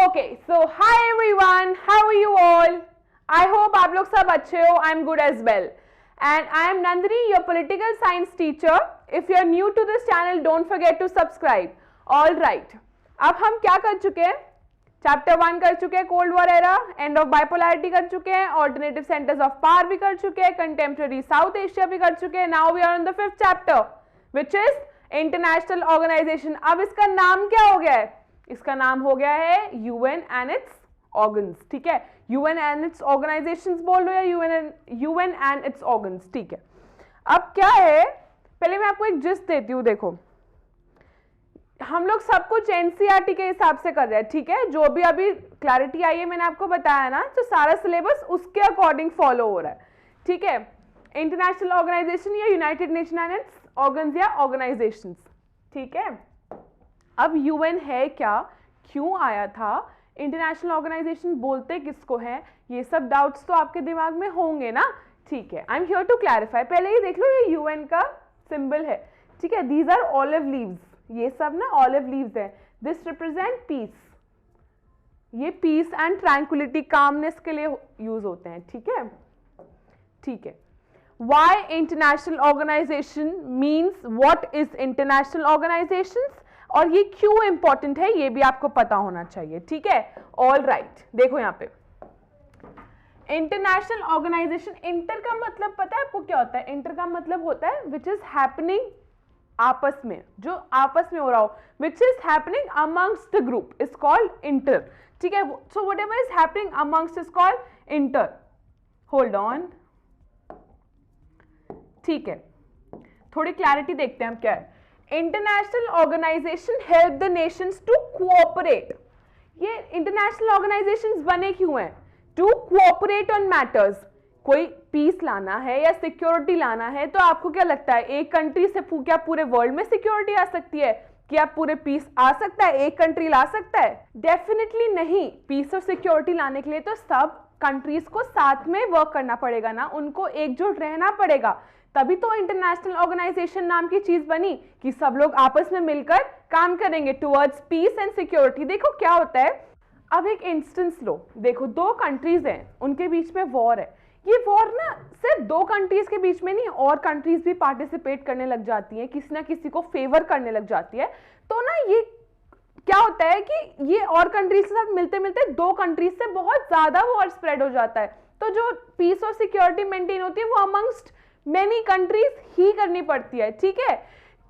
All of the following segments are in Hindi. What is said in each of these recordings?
Okay, so hi everyone, how are you all? I hope आप लोग सब अच्छे हो. I'm good as well. And I am Nandini, your political science teacher. If you are new to this channel, don't forget to subscribe. All right. अब हम क्या कर चुके हैं? चैप्टर 1 कर चुके हैं, cold war era, end of bipolarity कर चुके हैं, ऑल्टरनेटिव सेंटर्स ऑफ पावर भी कर चुके हैं, कंटेम्प्रेरी साउथ एशिया भी कर चुके हैं. Now we are on the 5th chapter which is international organisation. अब इसका नाम क्या हो गया है? इसका नाम हो गया है यूएन एंड इट्स ऑर्गन्स. ठीक है, यूएन एंड इट्स ऑर्गेनाइजेशंस बोल लो या यूएन एंड इट्स ऑर्गन्स. ठीक है, अब क्या है, पहले मैं आपको एक जिस्ट देती हूँ. देखो, हम लोग सब कुछ एनसीईआरटी के हिसाब से कर रहे हैं. ठीक है, जो भी अभी क्लैरिटी आई है मैंने आपको बताया ना, तो सारा सिलेबस उसके अकॉर्डिंग फॉलो हो रहा है. ठीक है, इंटरनेशनल ऑर्गेनाइजेशन या United nation and it's organs या ऑर्गेनाइजेशंस. ठीक है, अब यूएन है क्या, क्यों आया था, इंटरनेशनल ऑर्गेनाइजेशन बोलते किसको है, ये सब डाउट्स तो आपके दिमाग में होंगे ना. ठीक है, I am here to clarify. पहले ही देख लो, ये यूएन का सिंबल है. ठीक है, दीज आर ऑलिव लीव्स. ये सब ना ऑलिव लीव्स है. This represent peace. ये पीस एंड ट्रैंक्विलिटी, कामनेस के लिए यूज होते हैं. ठीक है, ठीक है. Why international organisation means what is international organisations, और ये क्यों इंपॉर्टेंट है ये भी आपको पता होना चाहिए. ठीक है, ऑल राइट. देखो यहाँ पे इंटरनेशनल ऑर्गेनाइजेशन, इंटर का मतलब पता है आपको क्या होता है? इंटर का मतलब होता है विच इज हैपनिंग, आपस में, जो आपस में हो रहा हो, which is happening amongst the group is called inter. ठीक है, so whatever is happening amongst is called inter. Hold on. ठीक है, थोड़ी क्लैरिटी देखते हैं हम क्या है. International organisation help the nations to cooperate. ये इंटरनेशनल ऑर्गेनाइजेशंस बने क्यों हैं? To cooperate on matters. कोई पीस लाना है या सिक्योरिटी लाना है, तो आपको क्या लगता है एक कंट्री से क्या पूरे वर्ल्ड में सिक्योरिटी आ सकती है? क्या पूरे पीस आ सकता है? एक कंट्री ला सकता है? डेफिनेटली नहीं. पीस और सिक्योरिटी लाने के लिए तो सब कंट्रीज को साथ में वर्क करना पड़ेगा ना, उनको एकजुट रहना पड़ेगा. तभी तो इंटरनेशनल ऑर्गेनाइजेशन नाम की चीज बनी कि सब लोग आपस में मिलकर काम करेंगे टुवर्ड्स पीस एंड सिक्योरिटी. देखो क्या होता है, अब एक इंस्टेंस लो. देखो, दो कंट्रीज हैं, उनके बीच में वॉर है. ये वॉर ना सिर्फ दो कंट्रीज के बीच में नहीं, और कंट्रीज भी पार्टिसिपेट करने लग जाती हैं, किसी ना किसी को फेवर करने लग जाती है. तो ना ये क्या होता है कि ये और कंट्रीज के साथ मिलते मिलते दो कंट्रीज से बहुत ज्यादा वॉर स्प्रेड हो जाता है. तो जो पीस और सिक्योरिटी मेंटेन होती है वो अमंगस्ट मेनी कंट्रीज ही करनी पड़ती है. ठीक है,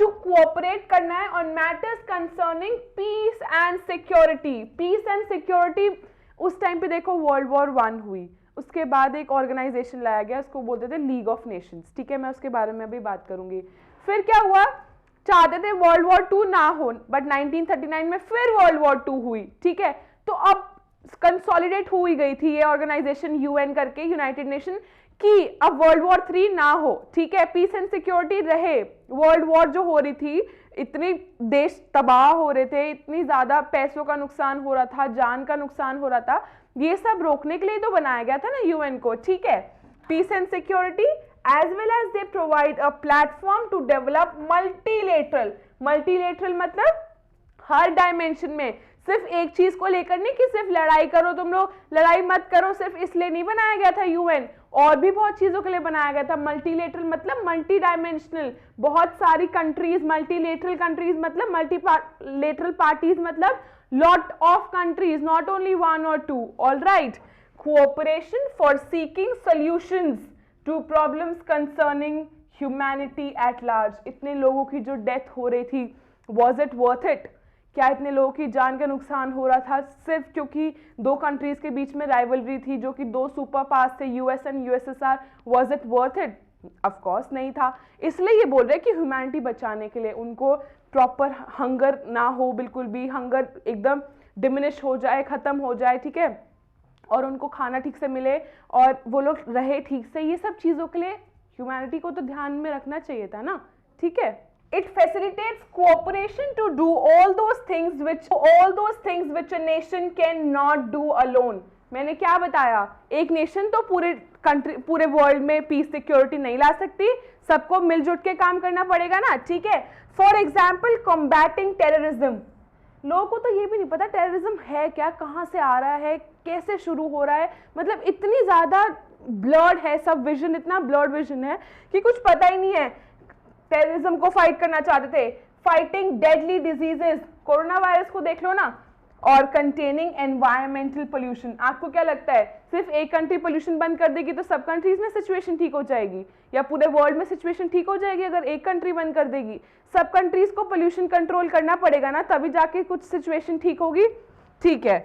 टू कोऑपरेट करना है on matters concerning peace and security. Peace and security उस टाइम पे देखो वर्ल्ड वॉर 1 हुई, उसके बाद एक ऑर्गेनाइजेशन लाया गया, उसको बोलते थे लीग ऑफ नेशंस. ठीक है, मैं उसके बारे में अभी बात करूंगी. फिर क्या हुआ, चाहते थे वर्ल्ड वॉर 2 ना हो, बट 1939 में फिर वर्ल्ड वॉर 2 हुई. ठीक है, तो अब कंसोलिडेट हुई गई थी ये ऑर्गेनाइजेशन यूएन करके, यूनाइटेड नेशन, कि अब वर्ल्ड वॉर 3 ना हो. ठीक है, पीस एंड सिक्योरिटी रहे. वर्ल्ड वॉर जो हो रही थी, इतने देश तबाह हो रहे थे, इतनी ज्यादा पैसों का नुकसान हो रहा था, जान का नुकसान हो रहा था, ये सब रोकने के लिए तो बनाया गया था ना यूएन को. ठीक है, peace and security as well as they provide a platform to develop multilateral. Multilateral मतलब हर डायमेंशन में, सिर्फ एक चीज को लेकर नहीं कि सिर्फ लड़ाई करो, तुम लोग लड़ाई मत करो, सिर्फ इसलिए नहीं बनाया गया था यूएन, और भी बहुत चीजों के लिए बनाया गया था. मल्टीलेटरल मतलब मल्टी डायमेंशनल, बहुत सारी कंट्रीज. मल्टीलेटरल कंट्रीज मतलब मल्टीलेटरल पार्टीज मतलब lot of countries, not only 1 or 2. All right. Cooperation for seeking solutions to problems concerning humanity at large. इतने लोगों की जो डेथ हो रही थी, वॉज इट वर्थ इट? क्या इतने लोगों की जान का नुकसान हो रहा था सिर्फ क्योंकि दो कंट्रीज के बीच में राइवलरी थी, जो कि दो सुपर पावर्स थे, US and USSR? Was it worth it? Of course नहीं था. इसलिए ये बोल रहे हैं कि ह्यूमैनिटी बचाने के लिए उनको प्रॉपर हंगर ना हो, बिल्कुल भी हंगर एकदम डिमिनिश हो जाए, खत्म हो जाए. ठीक है, और उनको खाना ठीक से मिले और वो लोग रहे ठीक से. ये सब चीजों के लिए ह्यूमैनिटी को तो ध्यान में रखना चाहिए था ना. ठीक है, it facilitates cooperation to do all those things which a nation cannot do alone. मैंने क्या बताया, एक नेशन तो पूरे वर्ल्ड में पीस सिक्योरिटी नहीं ला सकती, सबको मिलजुल के काम करना पड़ेगा ना. ठीक है, फॉर एग्जाम्पल कॉम्बैटिंग टेररिज्म. लोगों को तो ये भी नहीं पता टेररिज्म है क्या, कहाँ से आ रहा है, कैसे शुरू हो रहा है, मतलब इतनी ज़्यादा ब्लर्ड है सब विजन, इतना ब्लर्ड विजन है कि कुछ पता ही नहीं है। टेररिज्म को फाइट करना चाहते थे, fighting deadly diseases, corona virus को देख लो ना, और कंटेनिंग एनवायरमेंटल पोल्यूशन। आपको क्या लगता है सिर्फ एक कंट्री पोल्यूशन बंद कर देगी तो सब कंट्रीज में सिचुएशन ठीक हो जाएगी, या पूरे वर्ल्ड में सिचुएशन ठीक हो जाएगी अगर एक कंट्री बंद कर देगी? सब कंट्रीज को पोल्यूशन कंट्रोल करना पड़ेगा ना, तभी जाके कुछ सिचुएशन ठीक होगी। ठीक है,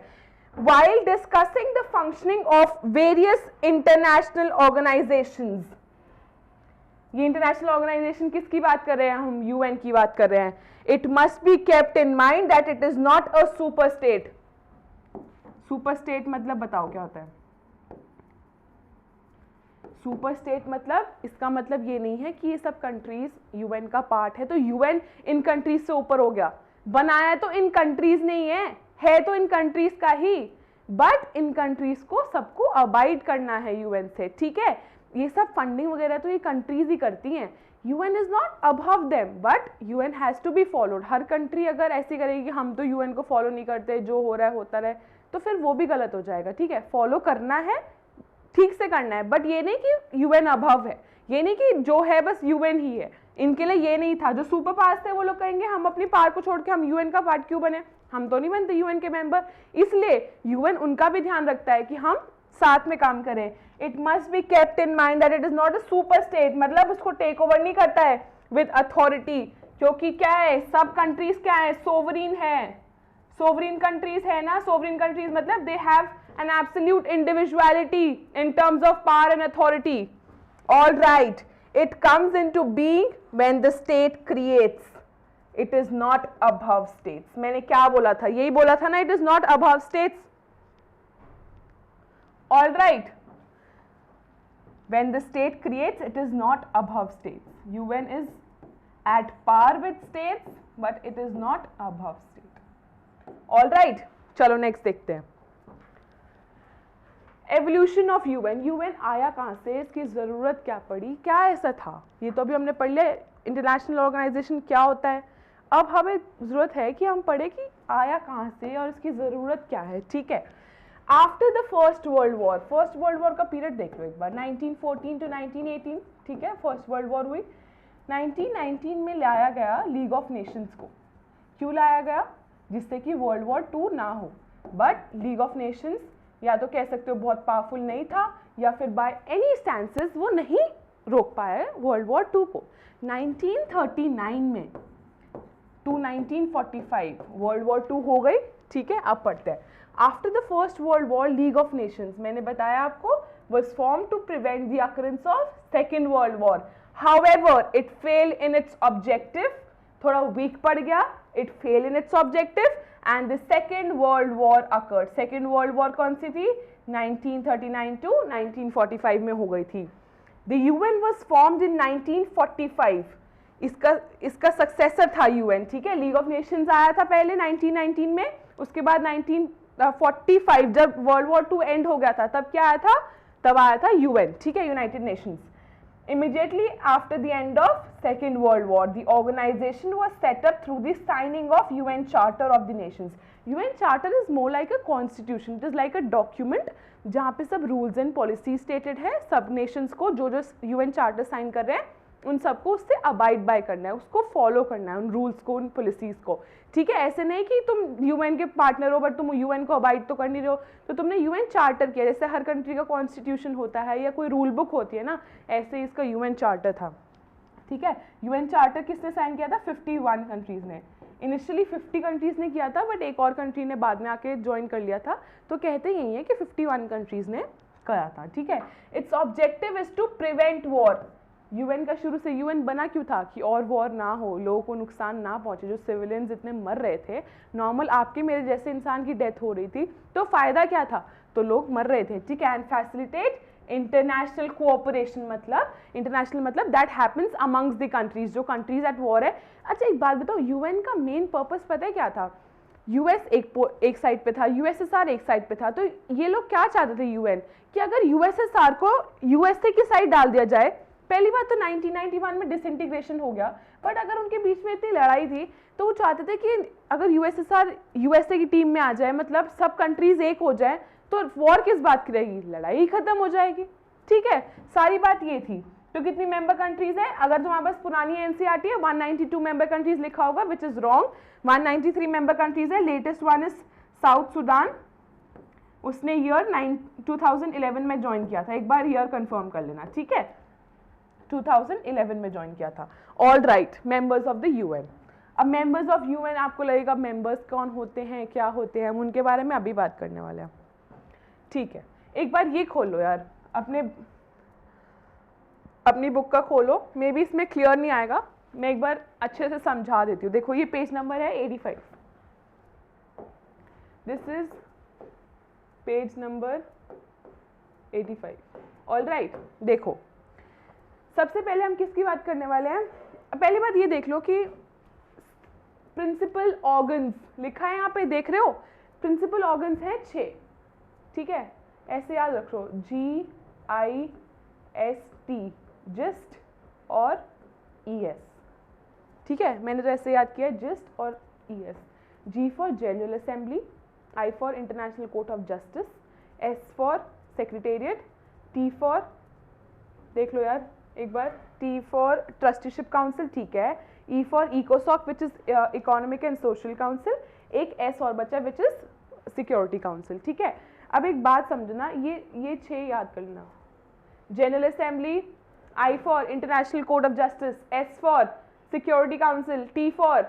while discussing the functioning of various international organizations, ये इंटरनेशनल ऑर्गेनाइजेशन किसकी बात कर रहे हैं हम? यूएन की बात कर रहे हैं। It must be kept in mind that it is not a super state. Super state मतलब बताओ क्या होता है? सुपर स्टेट मतलब, इसका मतलब ये नहीं है कि ये सब कंट्रीज यूएन का पार्ट है तो यूएन इन कंट्रीज से ऊपर हो गया। बनाया तो इन कंट्रीज नहीं है तो इन कंट्रीज का ही, बट इन कंट्रीज को सबको अबाइड करना है यूएन से। ठीक है, ये सब फंडिंग वगैरह तो ये कंट्रीज ही करती हैं। UN is not above them, but UN has to be followed. हर कंट्री अगर ऐसी करेगी कि हम तो यूएन को फॉलो नहीं करते, जो हो रहा है होता रहे, तो फिर वो भी गलत हो जाएगा। ठीक है, फॉलो करना है, ठीक से करना है, बट ये नहीं कि यूएन अबव है, ये नहीं कि जो है बस यूएन ही है। इनके लिए ये नहीं था, जो सुपर पावर्स थे वो लोग कहेंगे हम अपनी पावर को छोड़ के हम यूएन का पार्ट क्यों बने, हम तो नहीं बनते यूएन के मेंबर। इसलिए यूएन उनका भी ध्यान रखता है कि हम साथ में काम करें। It must be kept in mind that it is not a super state, मतलब उसको टेक ओवर नहीं करता है विद अथॉरिटी, क्योंकि क्या है, सब कंट्रीज क्या है, सोवरीन है, सोवरीन कंट्रीज है ना। सोवरीन कंट्रीज मतलब they have an absolute individuality in terms of power and authority. All right, it comes into being when the state creates, it is not above states. मैंने क्या बोला था, यही बोला था ना, it is not above states. All right, when the state creates, it is not above states. UN is at par with states, but it is not above state. All right, चलो next देखते हैं। Evolution of UN, UN आया कहाँ से, इसकी ज़रूरत क्या पड़ी, क्या ऐसा था, ये तो अभी हमने पढ़ लिया इंटरनेशनल ऑर्गेनाइजेशन क्या होता है। अब हमें ज़रूरत है कि हम पढ़े कि आया कहाँ से और इसकी ज़रूरत क्या है। ठीक है, after the first world war, first world war का पीरियड देख लो एक बार, 1914 टू 1918। ठीक है, फर्स्ट वर्ल्ड वॉर हुई 1919 में, लाया गया लीग ऑफ नेशंस को। क्यों लाया गया? जिससे कि वर्ल्ड वॉर 2 ना हो। बट लीग ऑफ नेशंस या तो कह सकते हो बहुत पावरफुल नहीं था, या फिर बाय एनी स्टैंसेस वो नहीं रोक पाया वर्ल्ड वॉर 2 को। 1939 में टू 1945 वर्ल्ड वॉर 2 हो गई। ठीक है, अब पढ़ते हैं। After the First World War, League of Nations, मैंने बताया आपको, was formed to prevent the occurrence of Second World War. However, it failed in its objective, थोड़ा weak पड़ गया, it failed in its objective, and the Second World War occurred. Second World War कौन सी थी? 1939 to 1945 में हो गई थी। The UN was formed in 1945. इसका सक्सेसर था यूएन। ठीक है, लीग ऑफ नेशंस आया था पहले 1919 में, उसके बाद 1945 जब वर्ल्ड वॉर 2 एंड हो गया था तब क्या आया था, तब आया था यूएन। ठीक है, United Nations. Immediately after the end of second world war the organisation was set up through the signing of UN charter of the nations. UN charter is more like a constitution, it is like a document जहाँ पे सब रूल्स एंड पॉलिसी स्टेटेड है। सब नेशंस को जो जो यूएन चार्टर साइन कर रहे हैं उन सबको उससे अबाइड बाय करना है, उसको फॉलो करना है, उन रूल्स को, उन पॉलिसीज को। ठीक है, ऐसे नहीं कि तुम यूएन के पार्टनर हो बट तुम यूएन को अबाइड तो कर नहीं रहे हो, तो तुमने यूएन चार्टर किया। जैसे हर कंट्री का कॉन्स्टिट्यूशन होता है या कोई रूल बुक होती है ना, ऐसे इसका यूएन चार्टर था। ठीक है, यूएन चार्टर किसने साइन किया था? 51 कंट्रीज ने। इनिशियली 50 कंट्रीज ने किया था, बट एक और कंट्री ने बाद में आके ज्वाइन कर लिया था, तो कहते यही है कि 51 कंट्रीज ने करा था। ठीक है, its objective is to prevent war. UN का शुरू से यूएन बना क्यों था? कि और वॉर ना हो, लोगों को नुकसान ना पहुंचे, जो सिविलियंस इतने मर रहे थे, नॉर्मल आपके मेरे जैसे इंसान की डेथ हो रही थी, तो फायदा क्या था? तो लोग मर रहे थे। ठीक है, एंड फैसिलिटेट इंटरनेशनल कोऑपरेशन, मतलब इंटरनेशनल मतलब that happens amongst the countries, जो कंट्रीज एट वॉर है। अच्छा एक बात बताओ, यूएन का मेन पर्पस पता है क्या था? यूएस एक साइड पे था, यूएसएसआर एक साइड पे था, तो ये लोग क्या चाहते थे यूएन, कि अगर यूएसएसआर को यूएसए की साइड डाल दिया जाए पहली बात तो 1991 में डिसइंटीग्रेशन हो गया, बट अगर उनके बीच में इतनी लड़ाई थी तो वो चाहते थे कि अगर यूएसएसआर यूएसए की टीम में आ जाए, मतलब सब कंट्रीज एक हो जाए, तो वॉर किस बात की रहेगी, लड़ाई ही खत्म हो जाएगी। ठीक है, सारी बात ये थी। तो कितनी मेंबर कंट्रीज है, अगर तुम्हारे पास पुरानी एनसीईआरटी है 192 मेंबर कंट्रीज लिखा होगा, which is wrong. 193 member countries है। Latest one is South Sudan, उसने ईयर 2011 में ज्वाइन किया था। एक बार ईयर कंफर्म कर लेना, ठीक है, 2011 में ज्वाइन किया था। All right, members of the UN. अब मेंबर्स ऑफ यूएन आपको लगेगा मेंबर्स कौन होते हैं, क्या होते हैं, हम उनके बारे में अभी बात करने वाले हैं। ठीक है, एक बार ये खोलो यार, अपनी बुक का खोलो, मे बी इसमें क्लियर नहीं आएगा, मैं एक बार अच्छे से समझा देती हूँ। देखो ये पेज नंबर है 85, this is page number 85। All right, देखो सबसे पहले हम किसकी बात करने वाले हैं। पहली बात ये देख लो कि प्रिंसिपल ऑर्गन्स लिखा है यहाँ पे, देख रहे हो, प्रिंसिपल ऑर्गन्स हैं 6, ठीक है, ऐसे याद रखो, GIST, जिस्ट और ES, ठीक है, मैंने तो ऐसे याद किया, जिस्ट और ES। G for General assembly, I for international court of justice, S for secretariat, T for, देख लो यार एक बार, T फॉर ट्रस्टीशिप काउंसिल, ठीक है, E फॉर इकोसॉक which is economic and social council, एक S और बचा विच इज सिक्योरिटी काउंसिल, ठीक है। अब एक बात समझना, ये 6 याद कर लेना, general assembly, I for international court of justice, S for security council, T for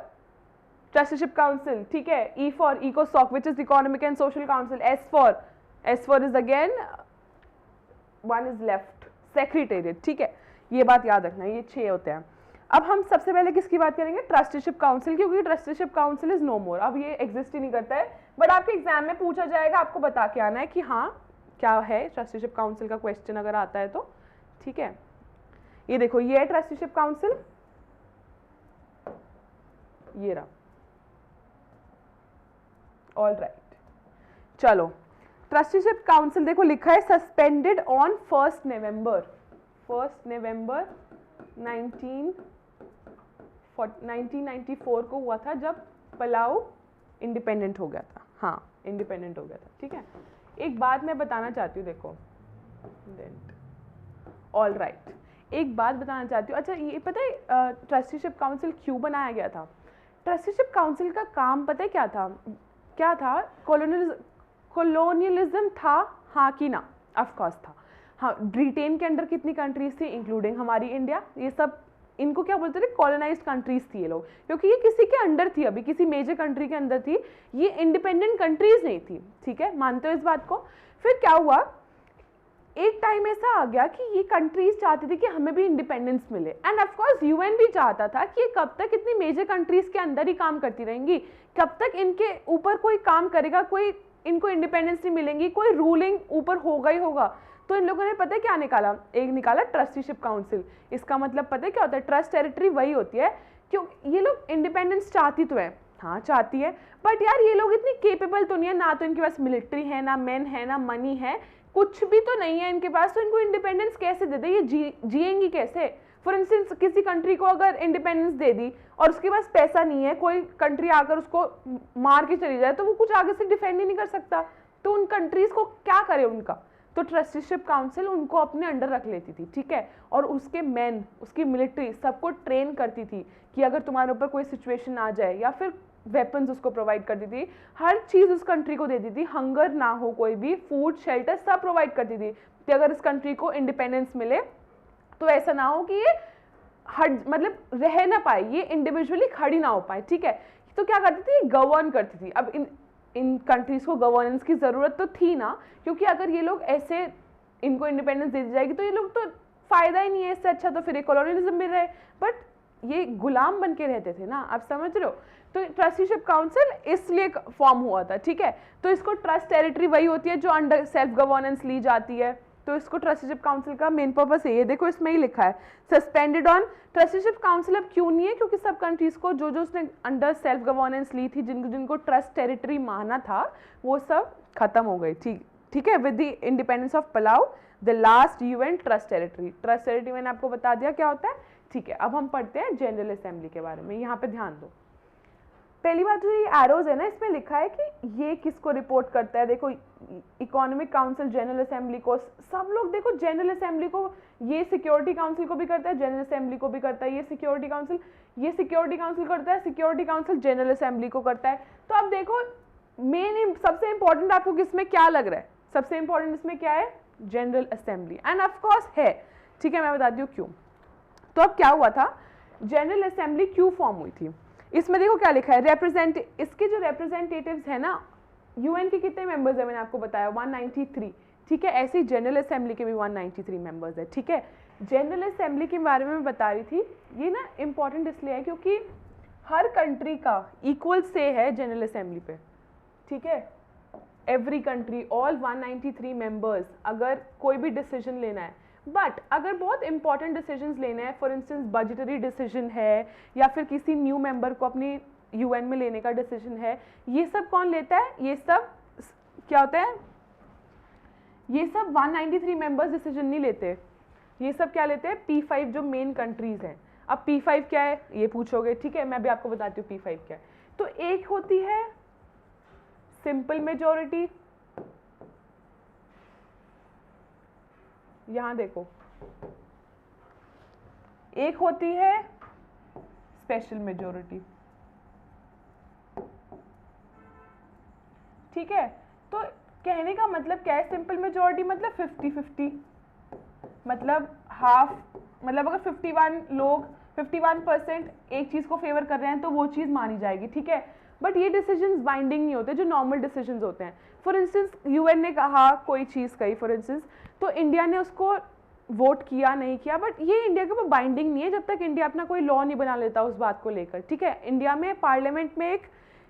trusteeship council, ठीक है, E फॉर इकोसॉक which is economic and social council, S for is again one is left, secretariat, ठीक है, ये बात याद रखना, ये 6 होते हैं। अब हम सबसे पहले किसकी बात करेंगे, ट्रस्टीशिप काउंसिल, क्योंकि ट्रस्टीशिप काउंसिल इज नो मोर, अब ये एग्जिस्ट ही नहीं करता है, बट आपके एग्जाम में पूछा जाएगा, आपको बता के आना है कि हाँ क्या है ट्रस्टीशिप काउंसिल का क्वेश्चन अगर आता है तो, ठीक है। ये देखो ये है ट्रस्टीशिप काउंसिल, ये रहा। ऑल राइट, चलो ट्रस्टीशिप काउंसिल देखो लिखा है सस्पेंडेड ऑन 1 नवंबर 1994 को हुआ था, जब पलाऊ इंडिपेंडेंट हो गया था, हाँ इंडिपेंडेंट हो गया था, ठीक है। एक बात मैं बताना चाहती हूँ, देखो, ऑल राइट, एक बात बताना चाहती हूँ, अच्छा ये पता है ट्रस्टीशिप काउंसिल क्यों बनाया गया था। ट्रस्टीशिप काउंसिल का काम पता है क्या था, कॉलोनियलिज्म था, हाँ कि ना, ऑफ कोर्स था। हाँ, ब्रिटेन के अंडर कितनी कंट्रीज थी, इंक्लूडिंग हमारी इंडिया, ये सब इनको क्या बोलते थे, कॉलोनाइज्ड कंट्रीज थी ये लोग, क्योंकि ये किसी के अंडर थी, अभी किसी मेजर कंट्री के अंदर थी, ये इंडिपेंडेंट कंट्रीज नहीं थी, ठीक है, मानते हो इस बात को। फिर क्या हुआ, एक टाइम ऐसा आ गया कि ये कंट्रीज चाहती थी कि हमें भी इंडिपेंडेंस मिले, एंड ऑफ कोर्स यूएन भी चाहता था कि कब तक इतनी मेजर कंट्रीज के अंदर ही काम करती रहेंगी, कब तक इनके ऊपर कोई काम करेगा, कोई इनको इंडिपेंडेंस नहीं मिलेंगी, कोई रूलिंग ऊपर होगा ही होगा। तो इन लोगों ने पता है क्या निकाला, एक निकाला ट्रस्टीशिप काउंसिल। इसका मतलब पता है क्या होता है, ट्रस्ट टेरिटरी वही होती है, क्यों ये लोग इंडिपेंडेंस चाहती तो है, हाँ चाहती है, बट यार ये लोग इतनी केपेबल तो नहीं है, ना तो इनके पास मिलिट्री है, ना मैन है, ना मनी है, कुछ भी तो नहीं है इनके पास, तो इनको इंडिपेंडेंस कैसे दे दे, ये जिएंगी कैसे। फॉर इंस्टेंस किसी कंट्री को अगर इंडिपेंडेंस दे दी और उसके पास पैसा नहीं है, कोई कंट्री आकर उसको मार के चली जाए, तो वो कुछ आगे से डिफेंड ही नहीं कर सकता, तो उन कंट्रीज को क्या करे उनका। तो ट्रस्टीशिप काउंसिल उनको अपने अंडर रख लेती थी, ठीक है, और उसके मैन, उसकी मिलिट्री सबको ट्रेन करती थी कि अगर तुम्हारे ऊपर कोई सिचुएशन आ जाए, या फिर वेपन्स उसको प्रोवाइड करती थी, हर चीज़ उस कंट्री को देती थी, हंगर ना हो कोई भी, फूड शेल्टर सब प्रोवाइड करती थी कि अगर इस कंट्री को इंडिपेंडेंस मिले तो ऐसा ना हो कि ये मतलब रह ना पाए, ये इंडिविजुअली खड़ी ना हो पाए, ठीक है। तो क्या करती थी, गवर्न करती थी। अब इन कंट्रीज को गवर्नेंस की ज़रूरत तो थी ना, क्योंकि अगर ये लोग ऐसे इनको इंडिपेंडेंस दे दी जाएगी तो ये लोग तो फ़ायदा ही नहीं है, इससे अच्छा तो फिर कॉलोनियलिज्म मिल रहा है, बट ये गुलाम बन के रहते थे ना, आप समझ रहे हो। तो ट्रस्टीशिप काउंसिल इसलिए फॉर्म हुआ था, ठीक है। तो इसको ट्रस्ट टेरिटरी वही होती है जो अंडर सेल्फ गवर्नेंस ली जाती है, तो इसको ट्रस्टीशिप काउंसिल का मेन पर्पस है। ये देखो इसमें ही लिखा है सस्पेंडेड ऑन। ट्रस्टीशिप काउंसिल अब क्यों नहीं है, क्योंकि सब कंट्रीज को जो उसने अंडर सेल्फ गवर्नेंस ली थी, जिनको ट्रस्ट टेरिटरी माना था, वो सब खत्म हो गई, ठीक, ठीक है, with the independence of Palau the last UN trust territory. Trust territory मैंने आपको बता दिया क्या होता है, ठीक है। अब हम पढ़ते हैं जनरल असेंबली के बारे में, यहाँ पे ध्यान दो। पहली बात जो ये एरोज है ना, इसमें लिखा है कि ये किसको रिपोर्ट करता है। देखो इकोनॉमिक काउंसिल जनरल असेंबली को, सब लोग देखो जनरल असेंबली को, ये सिक्योरिटी काउंसिल को भी करता है, जनरल असेंबली को भी करता है, ये सिक्योरिटी काउंसिल करता है, सिक्योरिटी काउंसिल जनरल असेंबली को करता है। तो अब देखो मेन सबसे इंपॉर्टेंट आपको किसमें क्या लग रहा है, सबसे इंपॉर्टेंट इसमें क्या है, general assembly, end of course है, ठीक है। मैं बताती हूँ क्यों। तो अब क्या हुआ था, जनरल असेंबली क्यों फॉर्म हुई थी, इसमें देखो क्या लिखा है, इसके जो रिप्रेजेंटेटिव्स है ना, यूएन के कितने मेंबर्स है मैंने आपको बताया 193, ठीक है। ऐसे ही जनरल असेंबली के भी 193 मेंबर्स है, ठीक है। जनरल असेंबली के बारे में मैं बता रही थी, ये ना इंपॉर्टेंट इसलिए है क्योंकि हर कंट्री का इक्वल से है जनरल असेंबली पे, ठीक है। एवरी कंट्री, ऑल 193 मेंबर्स, अगर कोई भी डिसीजन लेना है, बट अगर बहुत इंपॉर्टेंट डिसीजंस लेने हैं, फॉर इंस्टेंस बजटरी डिसीजन है या फिर किसी न्यू मेंबर को अपनी यूएन में लेने का डिसीजन है, ये सब कौन लेता है, ये सब क्या होता है, ये सब 193 मेंबर्स डिसीजन नहीं लेते, ये सब क्या लेते हैं, P5 जो मेन कंट्रीज हैं। अब P5 क्या है ये पूछोगे, ठीक है, मैं भी आपको बताती हूँ P5 क्या है। तो एक होती है सिंपल मेजॉरिटी, यहां देखो, एक होती है स्पेशल मेजॉरिटी, ठीक है। तो कहने का मतलब क्या है, सिंपल मेजॉरिटी मतलब 50-50, मतलब हाफ, मतलब अगर 51% एक चीज को फेवर कर रहे हैं तो वो चीज मानी जाएगी, ठीक है। बट ये डिसीजंस बाइंडिंग नहीं होते, जो नॉर्मल डिसीजंस होते हैं। फॉर इंस्टेंस यूएन ने कहा कोई चीज़ कही, फॉर इंस्टेंस, तो इंडिया ने उसको वोट किया नहीं किया, बट ये इंडिया के ऊपर बाइंडिंग नहीं है जब तक इंडिया अपना कोई लॉ नहीं बना लेता उस बात को लेकर, ठीक है। इंडिया में पार्लियामेंट में एक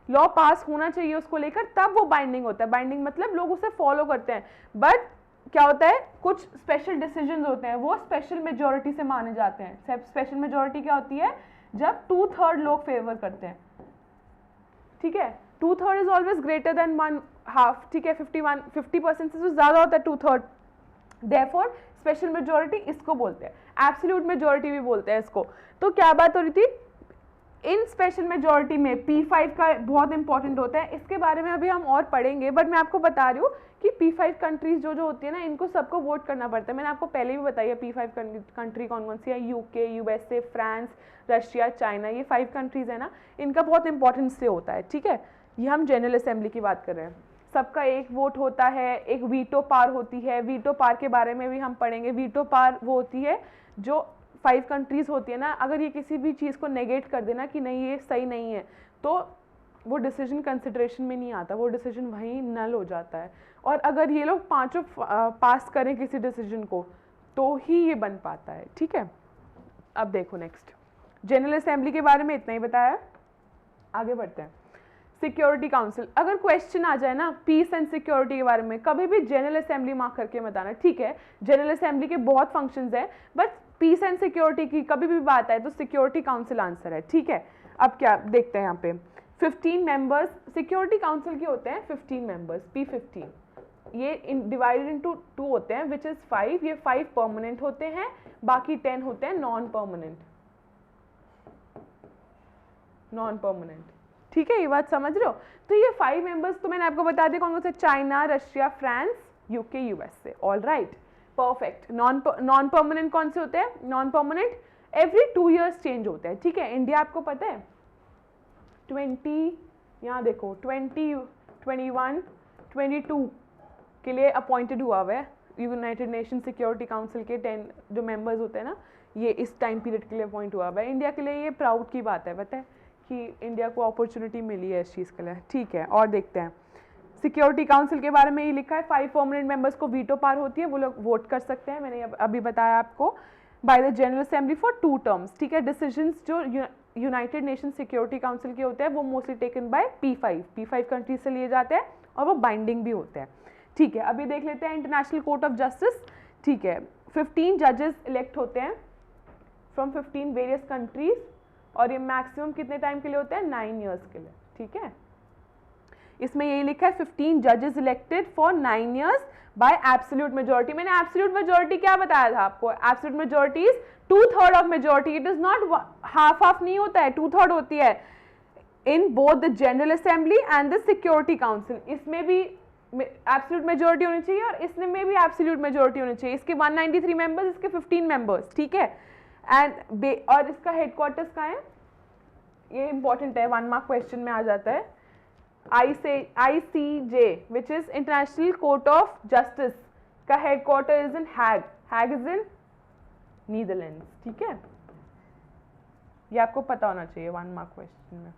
लॉ पास होना चाहिए उसको लेकर, तब वो बाइंडिंग होता है। बाइंडिंग मतलब लोग उसे फॉलो करते हैं, बट क्या होता है, कुछ स्पेशल डिसीजंस होते हैं वो स्पेशल मेजॉरिटी से माने जाते हैं। स्पेशल मेजॉरिटी क्या होती है, जब 2/3 लोग फेवर करते हैं, ठीक है। 2/3 इज ऑलवेज ग्रेटर देन 1/2, ठीक है। 50% से जो ज्यादा होता है 2/3, देयरफॉर स्पेशल मेजॉरिटी इसको बोलते हैं, एब्सोल्यूट मेजॉरिटी भी बोलते हैं इसको। तो क्या बात हो रही थी, इन स्पेशल मेजॉरिटी में P5 का बहुत इंपॉर्टेंट होता है, इसके बारे में अभी हम और पढ़ेंगे, बट मैं आपको बता रही हूँ कि P5 कंट्रीज जो होती है ना, इनको सबको वोट करना पड़ता है। मैंने आपको पहले भी बताया P5 कंट्री कौन कौन सी है, UK, USA, France, Russia, China, ये 5 कंट्रीज है ना, इनका बहुत इंपॉर्टेंस से होता है, ठीक है। ये हम जनरल असेंबली की बात कर रहे हैं। सबका एक वोट होता है, एक वीटो पार होती है, वीटो पार के बारे में भी हम पढ़ेंगे। वीटो पार वो होती है जो 5 कंट्रीज होती है ना, अगर ये किसी भी चीज़ को नेगेट कर देना कि नहीं ये सही नहीं है, तो वो डिसीजन कंसिडरेशन में नहीं आता, वो डिसीजन वहीं नल हो जाता है। और अगर ये लोग पांचों पास करें किसी डिसीजन को, तो ही ये बन पाता है, ठीक है। अब देखो नेक्स्ट, जनरल असेंबली के बारे में इतना ही बताया, आगे बढ़ते हैं। सिक्योरिटी काउंसिल, अगर क्वेश्चन आ जाए ना पीस एंड सिक्योरिटी के बारे में, कभी भी जनरल असेंबली मार्क करके मत आना, ठीक है। जनरल असेंबली के बहुत फंक्शंस हैं, बट पीस एंड सिक्योरिटी की कभी भी बात आए तो सिक्योरिटी काउंसिल आंसर है, ठीक है। अब क्या देखते हैं यहाँ पे, 15 मेंबर्स सिक्योरिटी काउंसिल के होते हैं, 15 मेंबर्स, P15, ये डिवाइडेड इनटू 2 होते हैं, विच इज 5, ये 5 परमानेंट होते हैं, बाकी 10 होते हैं नॉन परमानेंट, ठीक है। ये बात समझ रहे हो। तो ये 5 मेंबर्स तो मैंने आपको बता दिया कौन कौन से, China, Russia, France, UK, USA, all right, perfect. Non permanent कौन से होते हैं, non permanent every 2 years change होते हैं, ठीक है। इंडिया आपको पता है 20, यहाँ देखो 20, 21, 22 के लिए अपॉइंटेड हुआ है यूनाइटेड नेशन सिक्योरिटी काउंसिल के 10 जो मेंबर्स होते हैं ना, ये इस टाइम पीरियड के लिए अपॉइंट हुआ है। इंडिया के लिए ये प्राउड की बात है, पता है कि इंडिया को अपॉर्चुनिटी मिली है इस चीज़ के लिए, ठीक है। और देखते हैं सिक्योरिटी काउंसिल के बारे में, ये लिखा है 5 परमानेंट मेंबर्स को वीटो पार होती है, वो लोग वोट कर सकते हैं, मैंने अभी बताया आपको, by the general assembly for 2 terms, ठीक है। डिसीजंस जो यूनाइटेड नेशन सिक्योरिटी काउंसिल के होते हैं वो mostly taken by P5 countries से लिए जाते हैं, और वो बाइंडिंग भी होते हैं, ठीक है। अभी देख लेते हैं इंटरनेशनल कोर्ट ऑफ जस्टिस, ठीक है। 15 जजेस इलेक्ट होते हैं फ्रॉम 15 वेरियस कंट्रीज, और ये मैक्सिमम कितने टाइम के लिए होते हैं, 9 years के लिए, ठीक है। इसमें यही लिखा है 15 जजेस elected for 9 years bye absolute majority. मैंने एब्सोल्यूट मेजोरिटी क्या बताया था आपको? Absolute majority is 2/3 of majority, it is not half half नहीं होता है, 2/3 होती है in both the general assembly and the security council. इसमें भी एब्सोल्यूट मेजोरिटी होनी चाहिए और इसमें भी एब्सोल्यूट मेजोरिटी होनी चाहिए। इसके 193 मेंबर्स, इसके 15 मेंबर्स, ठीक है। एंड और इसका हेडक्वार्टर्स कहाँ है? ये इंपॉर्टेंट है, 1 मार्क क्वेश्चन में आ जाता है। ICJ which is international court of justice का headquarter is in Hague. Hague is in Netherlands, ठीक है। ये आपको पता होना चाहिए 1 मार्क क्वेश्चन में।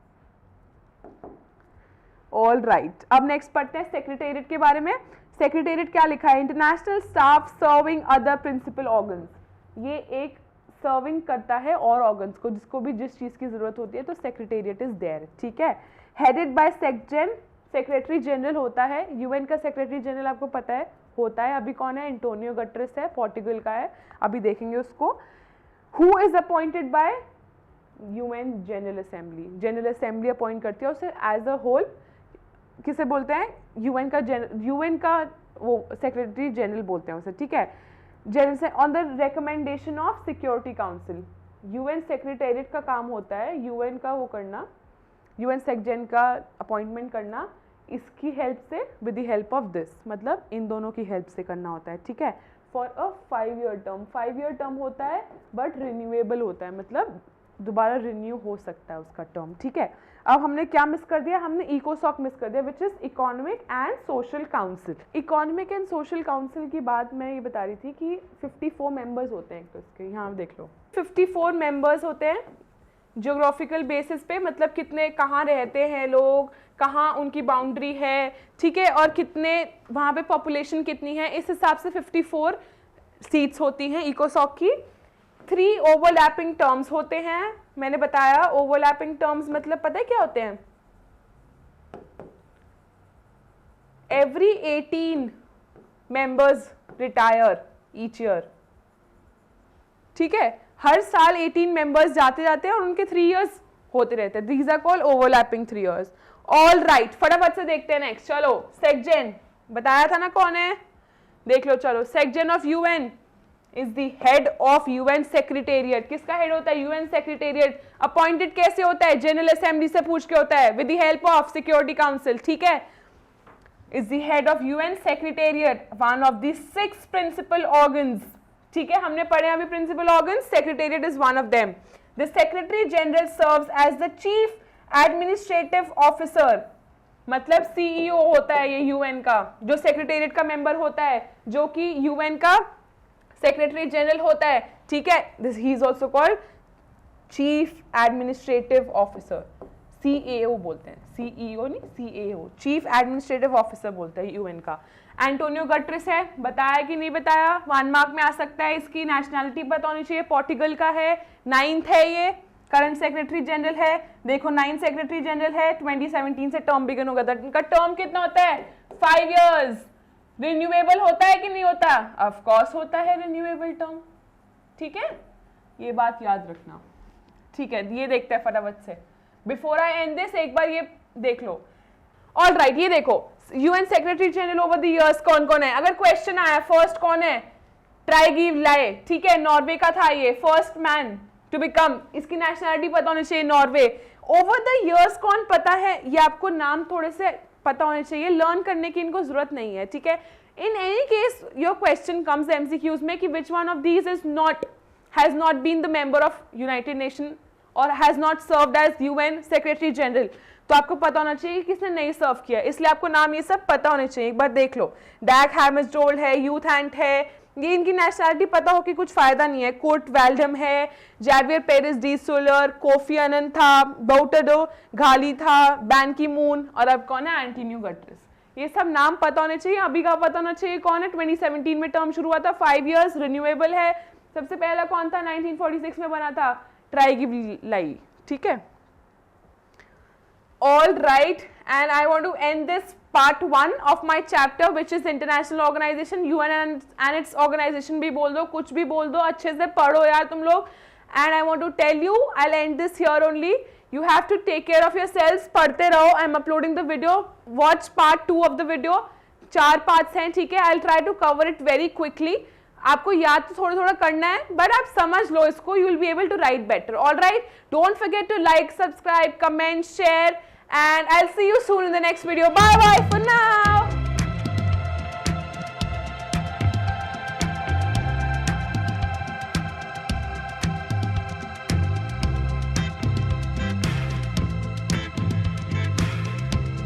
ऑल राइट, अब नेक्स्ट पढ़ते हैं सेक्रेटेरिएट के बारे में। सेक्रेटेरिएट क्या लिखा है? International staff serving other principal organs. ये एक सर्विंग करता है और ऑर्गन्स को, जिसको भी जिस चीज की जरूरत होती है, तो सेक्रेटेरिएट इज देयर, ठीक है। हेडेड बाय सेक्जेन, सेक्रेटरी जनरल होता है। यूएन का सेक्रेटरी जनरल आपको पता है होता है, अभी कौन है? एंटोनियो गटरेस है, पोर्टुगल का है, अभी देखेंगे उसको। Who is appointed by UN general assembly. General assembly appoint करती है उसे एज अ होल। किसे बोलते हैं? यूएन का वो सेक्रेटरी जनरल बोलते हैं उसे, ठीक है। जनरल से on the recommendation of security council. UN secretariat का काम होता है यूएन का वो करना, यूएन सेक्जेन का अपॉइंटमेंट करना, इसकी हेल्प से, with the help of this, मतलब इन दोनों की हेल्प से करना होता है, ठीक है। For a 5-year term. 5-year term होता है बट रिन्यूएबल होता है, मतलब दोबारा रिन्यू हो सकता है उसका टर्म, ठीक है। अब हमने क्या मिस कर दिया? हमने इकोसॉक मिस कर दिया, विच is economic and social council. Economic and social council की बात मैं ये बता रही थी कि 54 मेंबर्स होते हैं, तो इसके यहाँ देख लो 54 मेंबर्स होते हैं ज्योग्राफिकल बेसिस पे, मतलब कितने कहाँ रहते हैं लोग, कहाँ उनकी बाउंड्री है, ठीक है, और कितने वहाँ पे पॉपुलेशन कितनी है, इस हिसाब से 54 सीट्स होती हैं इकोसॉक की। 3 ओवरलैपिंग टर्म्स होते हैं। मैंने बताया ओवरलैपिंग टर्म्स मतलब पता है क्या होते हैं? Every 18 members retire each year, ठीक है। हर साल 18 मेंबर्स जाते जाते हैं और उनके 3 years होते रहते हैं। These are called overlapping 3 years। All right, फटाफट से देखते हैं नेक्स्ट। चलो, सेक्जेन बताया था ना कौन है, देख लो। चलो, सेक्जेन of UN is the head of UN secretariat. किसका हेड होता है? UN secretariat. अपॉइंटेड कैसे होता है? जनरल असेंबली से पूछ के होता है, with the help of security council, ठीक है। Is the head of UN secretariat, one of the 6 principal organs, ठीक है। हमने पढ़े अभी principal organs, secretariat is one of them. The secretary general serves as the chief administrative officer, मतलब सीईओ होता है ये यूएन का, जो सेक्रेटेरिएट का मेंबर होता है, जो कि यूएन का सेक्रेटरी जनरल होता है, ठीक है। This he is also called chief administrative officer, CAO बोलते हैं, सीईओ नहीं, सीएओ, चीफ एडमिनिस्ट्रेटिव ऑफिसर बोलते हैं यूएन का। एंटोनियो गटरेस है, बताया कि नहीं बताया? 1 मार्क में आ सकता है। इसकी नेशनैलिटी पता होनी चाहिए, पोर्टुगल का है, 9th है, ये करंट सेक्रेटरी जनरल है। देखो 9th सेक्रेटरी जनरल है, 2017 से टर्म बिगिन होगा। इनका टर्म कितना होता है? 5 years। रिन्यूएबल होता है कि नहीं होता? ऑफ कोर्स होता है रिन्यूएबल टर्म, ठीक है, ये बात याद रखना, ठीक है। ये देखते हैं फटाफट से, बिफोर आई एंड दिस एक बार ये देख लो। ऑल राइट, ये देखो UN secretary general over the years कौन कौन है। अगर क्वेश्चन आया, फर्स्ट कौन है? ट्राइगीव लाए, ठीक है, नॉर्वे का था ये, फर्स्ट मैन टू बिकम। इसकी नेशनैलिटी पता होनी चाहिए, नॉर्वे। ओवर द इयर्स कौन पता है? ये आपको नाम थोड़े से पता होने चाहिए, लर्न करने की इनको जरूरत नहीं है, ठीक है। In any case your question comes MCQs में कि which one of these is not, has not been the member of united nation और has not served as UN secretary general, तो आपको पता होना चाहिए कि किसने नहीं सर्व किया, इसलिए आपको नाम ये सब पता होने चाहिए। एक बार देख लो, डैग हैमर्सडोल्ड है, यूथ हैंट है, ये इनकी नेशनैलिटी पता हो कि कुछ फायदा नहीं है। कोर्ट वेल्डम है, जैवियर पेरिस डी सोलर, कोफी अनन था, बाउटेडो घाली था, बैन की मून, और अब कौन है? Antonio Guterres. ये सब नाम पता होने चाहिए। अभी का पता होना चाहिए कौन है? 2017 में टर्म शुरू हुआ था, 5 years, रिन्यूएबल है। सबसे पहला कौन था? 1946 में बना था, ट्राइगीव लाई, ठीक है। All right, and I want to end this part 1 of my chapter, which is international organization, UN and its organization भी बोल दो, कुछ भी बोल दो, अच्छे से पढ़ो यार तुम लोग। And I want to tell you, I'll end this here only. You have to take care of yourselves. पढ़ते रहो. I'm uploading the video watch part 2 of the video. 4 parts हैं, ठीक है. I will try to cover it very quickly. आपको याद तो थोड़ा थोड़ा करना है, बट आप समझ लो इसको, you will be able to write better. Alright, don't forget to like, subscribe, comment, share, and I'll see you soon in the next video. Bye bye for now.